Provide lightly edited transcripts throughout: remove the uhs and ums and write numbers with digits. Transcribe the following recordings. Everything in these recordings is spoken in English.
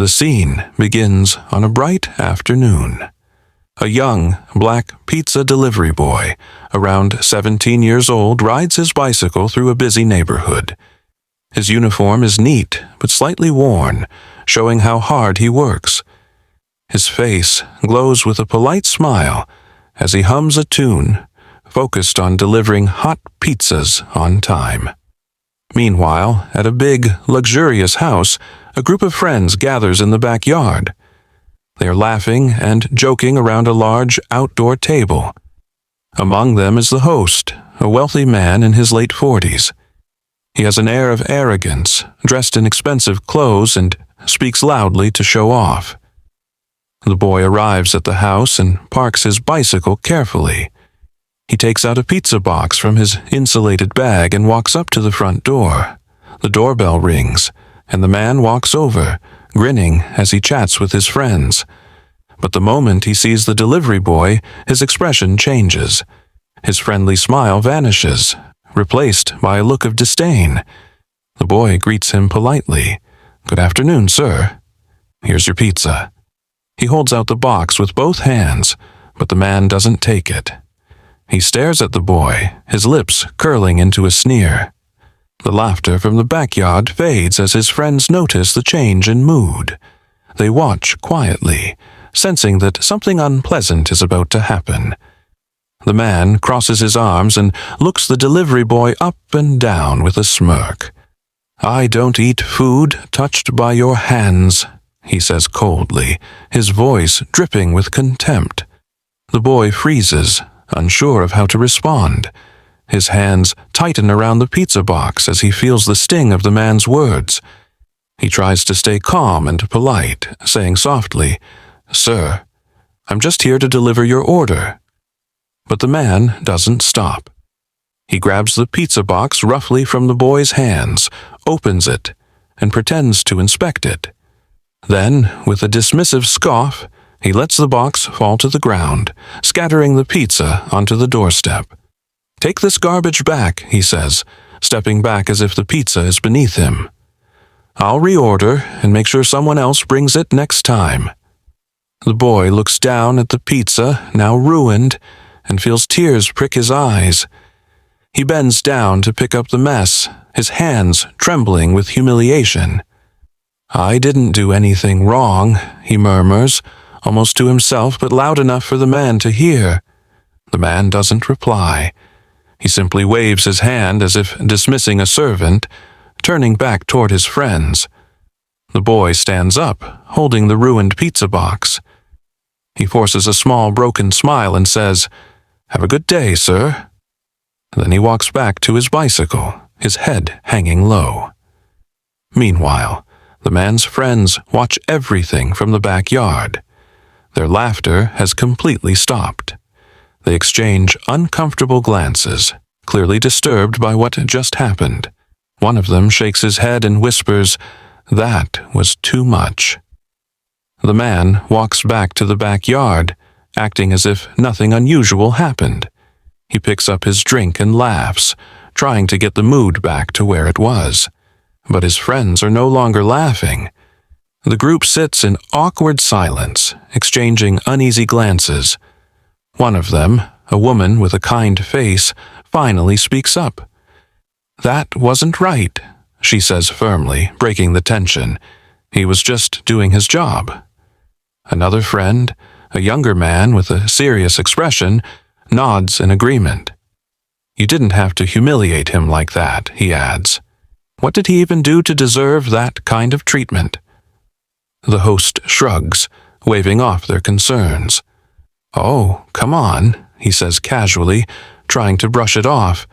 The scene begins on a bright afternoon. A young, black pizza delivery boy, around 17 years old, rides his bicycle through a busy neighborhood. His uniform is neat but slightly worn, showing how hard he works. His face glows with a polite smile as he hums a tune, focused on delivering hot pizzas on time. Meanwhile, at a big, luxurious house, a group of friends gathers in the backyard. They are laughing and joking around a large outdoor table. Among them is the host, a wealthy man in his late 40s. He has an air of arrogance, dressed in expensive clothes, and speaks loudly to show off. The boy arrives at the house and parks his bicycle carefully. He takes out a pizza box from his insulated bag and walks up to the front door. The doorbell rings, and the man walks over, grinning as he chats with his friends. But the moment he sees the delivery boy, his expression changes. His friendly smile vanishes, replaced by a look of disdain. The boy greets him politely. "Good afternoon, sir. Here's your pizza." He holds out the box with both hands, but the man doesn't take it. He stares at the boy, his lips curling into a sneer. The laughter from the backyard fades as his friends notice the change in mood. They watch quietly, sensing that something unpleasant is about to happen. The man crosses his arms and looks the delivery boy up and down with a smirk. "I don't eat food touched by your hands," he says coldly, his voice dripping with contempt. The boy freezes, unsure of how to respond. His hands tighten around the pizza box as he feels the sting of the man's words. He tries to stay calm and polite, saying softly, "Sir, I'm just here to deliver your order." But the man doesn't stop. He grabs the pizza box roughly from the boy's hands, opens it, and pretends to inspect it. Then, with a dismissive scoff, he lets the box fall to the ground, scattering the pizza onto the doorstep. "Take this garbage back," he says, stepping back as if the pizza is beneath him. "I'll reorder and make sure someone else brings it next time." The boy looks down at the pizza, now ruined, and feels tears prick his eyes. He bends down to pick up the mess, his hands trembling with humiliation. "I didn't do anything wrong," he murmurs, almost to himself but loud enough for the man to hear. The man doesn't reply. He simply waves his hand as if dismissing a servant, turning back toward his friends. The boy stands up, holding the ruined pizza box. He forces a small broken smile and says, "Have a good day, sir." Then he walks back to his bicycle, his head hanging low. Meanwhile, the man's friends watch everything from the backyard. Their laughter has completely stopped. They exchange uncomfortable glances, clearly disturbed by what just happened. One of them shakes his head and whispers, "That was too much." The man walks back to the backyard, acting as if nothing unusual happened. He picks up his drink and laughs, trying to get the mood back to where it was. But his friends are no longer laughing. The group sits in awkward silence, exchanging uneasy glances. One of them, a woman with a kind face, finally speaks up. "That wasn't right," she says firmly, breaking the tension. "He was just doing his job." Another friend, a younger man with a serious expression, nods in agreement. "You didn't have to humiliate him like that," he adds. "What did he even do to deserve that kind of treatment?" The host shrugs, waving off their concerns. "Oh, come on," he says casually, trying to brush it off.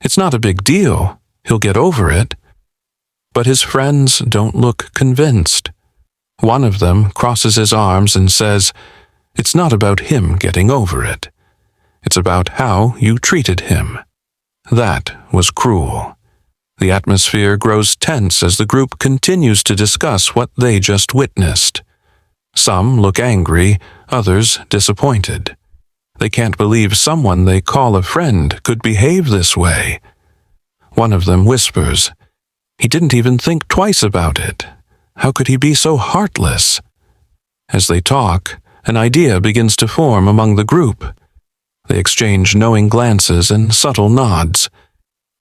"It's not a big deal. He'll get over it." But his friends don't look convinced. One of them crosses his arms and says, "It's not about him getting over it. It's about how you treated him. That was cruel." The atmosphere grows tense as the group continues to discuss what they just witnessed. Some look angry, others disappointed. They can't believe someone they call a friend could behave this way. One of them whispers, "He didn't even think twice about it." How could he be so heartless? As they talk, an idea begins to form among the group. They exchange knowing glances and subtle nods.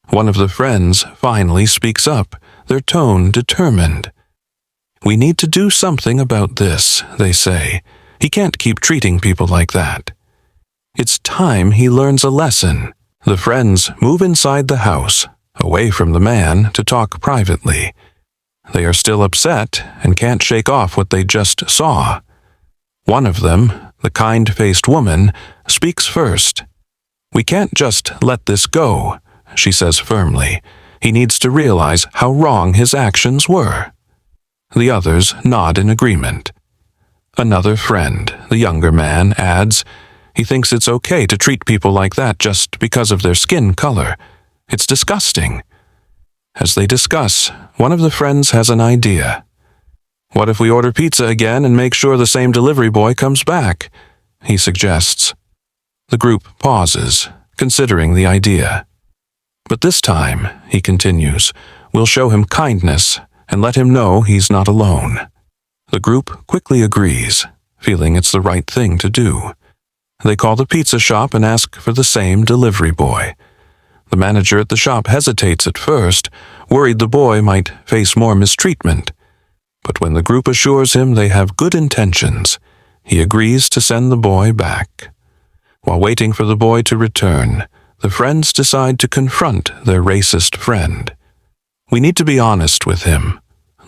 One of the friends finally speaks up, their tone determined. "We need to do something about this," they say. "He can't keep treating people like that. It's time he learns a lesson." The friends move inside the house, away from the man, to talk privately. They are still upset and can't shake off what they just saw. One of them, the kind-faced woman, speaks first. "We can't just let this go," she says firmly. "He needs to realize how wrong his actions were." The others nod in agreement. Another friend, the younger man, adds, "He thinks it's okay to treat people like that just because of their skin color. It's disgusting." As they discuss, one of the friends has an idea. "What if we order pizza again and make sure the same delivery boy comes back?" he suggests. The group pauses, considering the idea. "But this time," he continues, "we'll show him kindness and let him know he's not alone." The group quickly agrees, feeling it's the right thing to do. They call the pizza shop and ask for the same delivery boy. The manager at the shop hesitates at first, worried the boy might face more mistreatment. But when the group assures him they have good intentions, he agrees to send the boy back. While waiting for the boy to return, the friends decide to confront their racist friend. "We need to be honest with him,"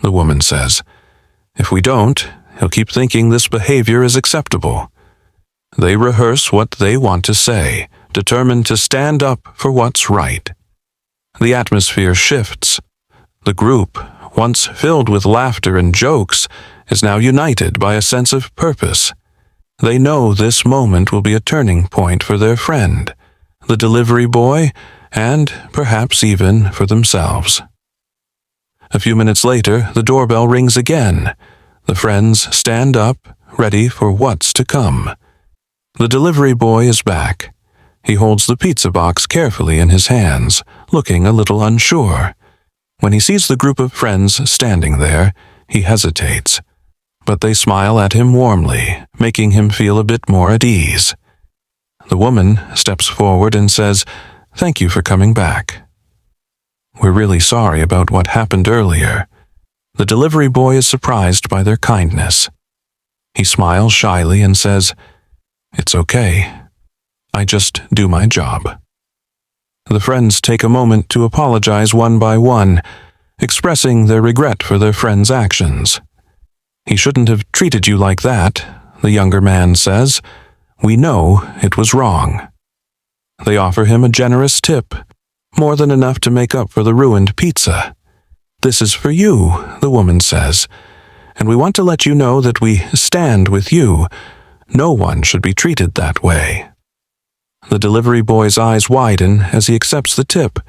the woman says. "If we don't, he'll keep thinking this behavior is acceptable." They rehearse what they want to say, determined to stand up for what's right. The atmosphere shifts. The group, once filled with laughter and jokes, is now united by a sense of purpose. They know this moment will be a turning point for their friend, the delivery boy, and perhaps even for themselves. A few minutes later, the doorbell rings again. The friends stand up, ready for what's to come. The delivery boy is back. He holds the pizza box carefully in his hands, looking a little unsure. When he sees the group of friends standing there, he hesitates. But they smile at him warmly, making him feel a bit more at ease. The woman steps forward and says, "Thank you for coming back. We're really sorry about what happened earlier." The delivery boy is surprised by their kindness. He smiles shyly and says, "It's okay. I just do my job." The friends take a moment to apologize one by one, expressing their regret for their friend's actions. "He shouldn't have treated you like that," the younger man says. "We know it was wrong." They offer him a generous tip, more than enough to make up for the ruined pizza. "This is for you," the woman says, "and we want to let you know that we stand with you. No one should be treated that way." The delivery boy's eyes widen as he accepts the tip,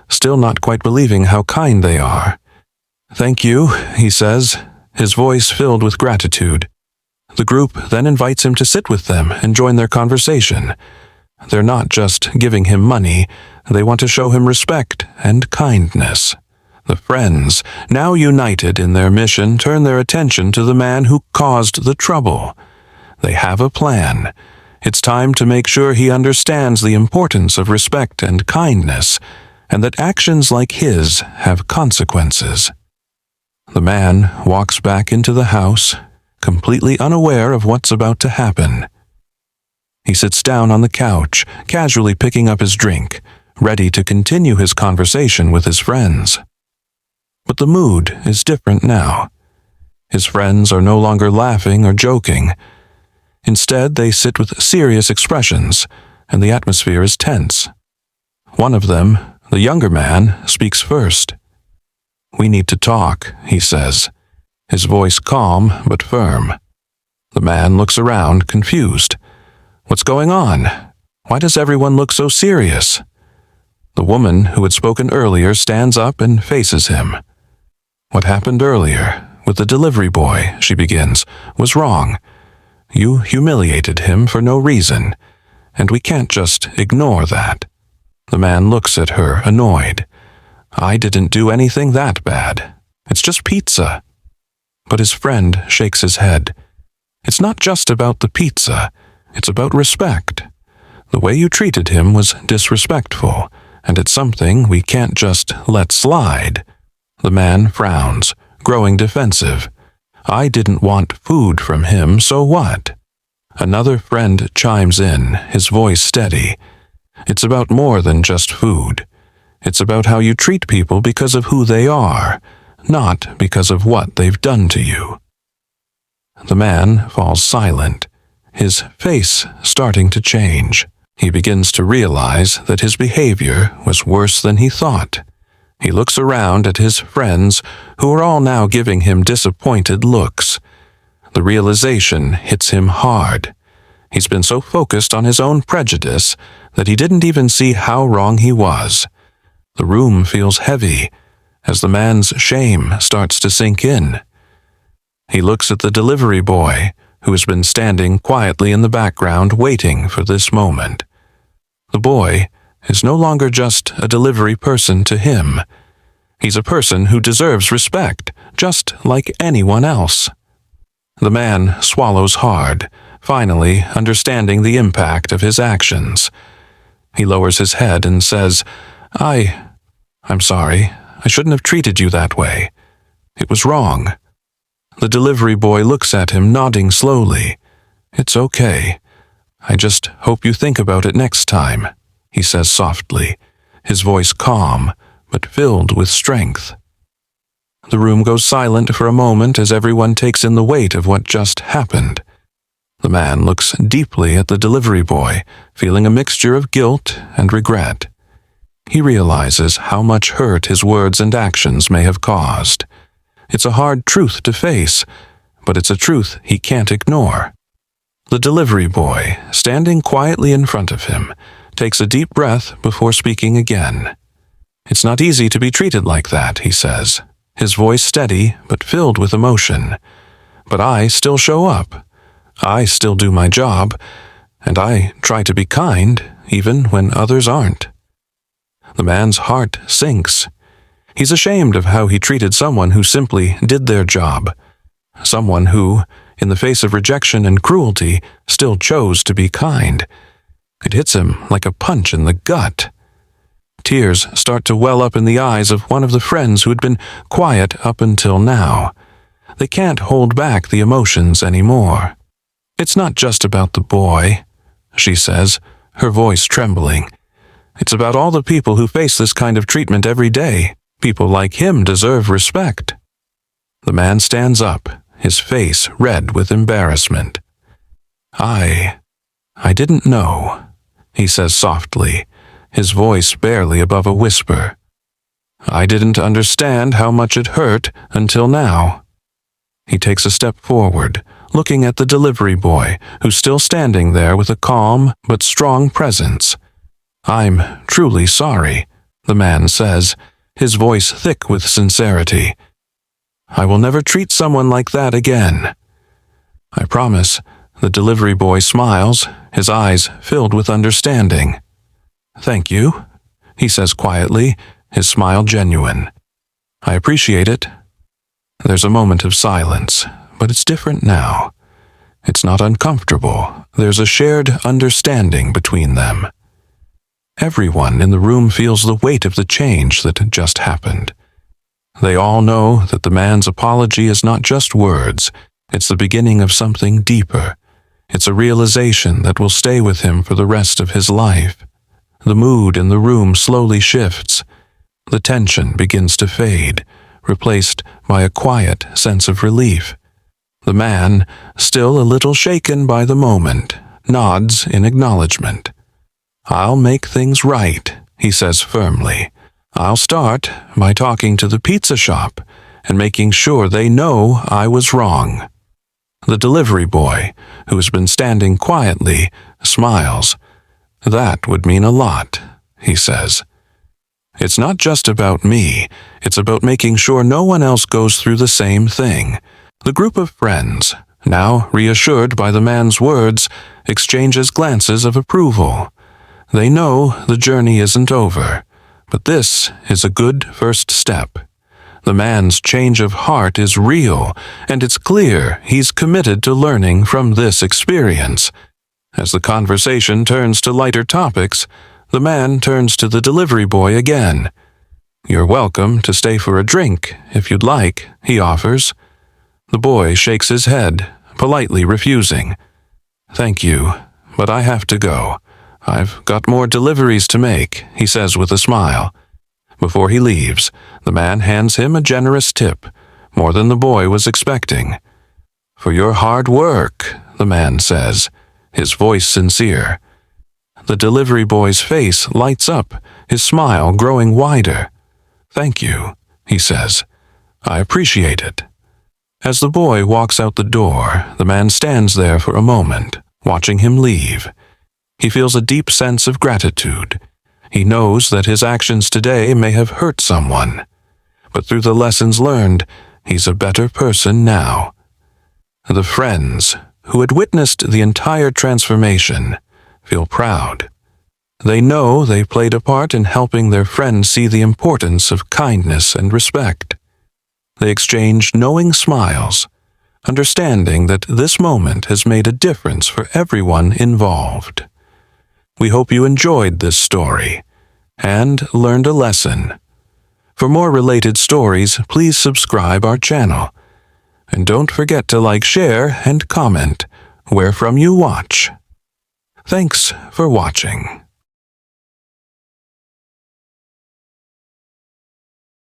still not quite believing how kind they are. "Thank you," he says, his voice filled with gratitude. The group then invites him to sit with them and join their conversation. They're not just giving him money, they want to show him respect and kindness. The friends, now united in their mission, turn their attention to the man who caused the trouble. They have a plan. It's time to make sure he understands the importance of respect and kindness, and that actions like his have consequences. The man walks back into the house, completely unaware of what's about to happen. He sits down on the couch, casually picking up his drink, ready to continue his conversation with his friends. But the mood is different now. His friends are no longer laughing or joking. Instead, they sit with serious expressions, and the atmosphere is tense. One of them, the younger man, speaks first. "We need to talk," he says, his voice calm but firm. The man looks around, confused. What's going on? Why does everyone look so serious? The woman who had spoken earlier stands up and faces him. "What happened earlier, with the delivery boy," she begins, "was wrong. You humiliated him for no reason, and we can't just ignore that." The man looks at her, annoyed. "I didn't do anything that bad. It's just pizza." But his friend shakes his head. It's not just about the pizza. It's about respect. The way you treated him was disrespectful, and it's something we can't just let slide. The man frowns, growing defensive. I didn't want food from him, so what? Another friend chimes in, his voice steady. It's about more than just food. It's about how you treat people because of who they are, not because of what they've done to you. The man falls silent, his face starting to change. He begins to realize that his behavior was worse than he thought. He looks around at his friends, who are all now giving him disappointed looks. The realization hits him hard. He's been so focused on his own prejudice that he didn't even see how wrong he was. The room feels heavy as the man's shame starts to sink in. He looks at the delivery boy, who has been standing quietly in the background waiting for this moment. The boy is no longer just a delivery person to him. He's a person who deserves respect, just like anyone else. The man swallows hard, finally understanding the impact of his actions. He lowers his head and says, I'm sorry. I shouldn't have treated you that way. It was wrong. The delivery boy looks at him, nodding slowly. It's okay. I just hope you think about it next time, he says softly, his voice calm, but filled with strength. The room goes silent for a moment as everyone takes in the weight of what just happened. The man looks deeply at the delivery boy, feeling a mixture of guilt and regret. He realizes how much hurt his words and actions may have caused. It's a hard truth to face, but it's a truth he can't ignore. The delivery boy, standing quietly in front of him, takes a deep breath before speaking again. It's not easy to be treated like that, he says, his voice steady but filled with emotion. But I still show up. I still do my job, and I try to be kind even when others aren't. The man's heart sinks. He's ashamed of how he treated someone who simply did their job. Someone who, in the face of rejection and cruelty, still chose to be kind. It hits him like a punch in the gut. Tears start to well up in the eyes of one of the friends who had been quiet up until now. They can't hold back the emotions anymore. It's not just about the boy, she says, her voice trembling. It's about all the people who face this kind of treatment every day. People like him deserve respect. The man stands up, his face red with embarrassment. I didn't know, he says softly, his voice barely above a whisper. I didn't understand how much it hurt until now. He takes a step forward, looking at the delivery boy, who's still standing there with a calm but strong presence. I'm truly sorry, the man says, his voice thick with sincerity. I will never treat someone like that again. I promise, the delivery boy smiles, his eyes filled with understanding. Thank you, he says quietly, his smile genuine. I appreciate it. There's a moment of silence, but it's different now. It's not uncomfortable. There's a shared understanding between them. Everyone in the room feels the weight of the change that had just happened. They all know that the man's apology is not just words. It's the beginning of something deeper. It's a realization that will stay with him for the rest of his life. The mood in the room slowly shifts. The tension begins to fade, replaced by a quiet sense of relief. The man, still a little shaken by the moment, nods in acknowledgement. I'll make things right, he says firmly. I'll start by talking to the pizza shop and making sure they know I was wrong. The delivery boy, who has been standing quietly, smiles. That would mean a lot, he says. It's not just about me. It's about making sure no one else goes through the same thing. The group of friends, now reassured by the man's words, exchanges glances of approval. They know the journey isn't over, but this is a good first step. The man's change of heart is real, and it's clear he's committed to learning from this experience. As the conversation turns to lighter topics, the man turns to the delivery boy again. "You're welcome to stay for a drink, if you'd like," he offers. The boy shakes his head, politely refusing. "Thank you, but I have to go. I've got more deliveries to make," he says with a smile. Before he leaves, the man hands him a generous tip, more than the boy was expecting. "For your hard work," the man says, his voice sincere. The delivery boy's face lights up, his smile growing wider. "Thank you," he says. "I appreciate it." As the boy walks out the door, the man stands there for a moment, watching him leave. He feels a deep sense of gratitude. He knows that his actions today may have hurt someone, but through the lessons learned, he's a better person now. The friends, who had witnessed the entire transformation, feel proud. They know they played a part in helping their friend see the importance of kindness and respect. They exchange knowing smiles, understanding that this moment has made a difference for everyone involved. We hope you enjoyed this story and learned a lesson. For more related stories, please subscribe our channel. And don't forget to like, share, and comment where from you watch. Thanks for watching.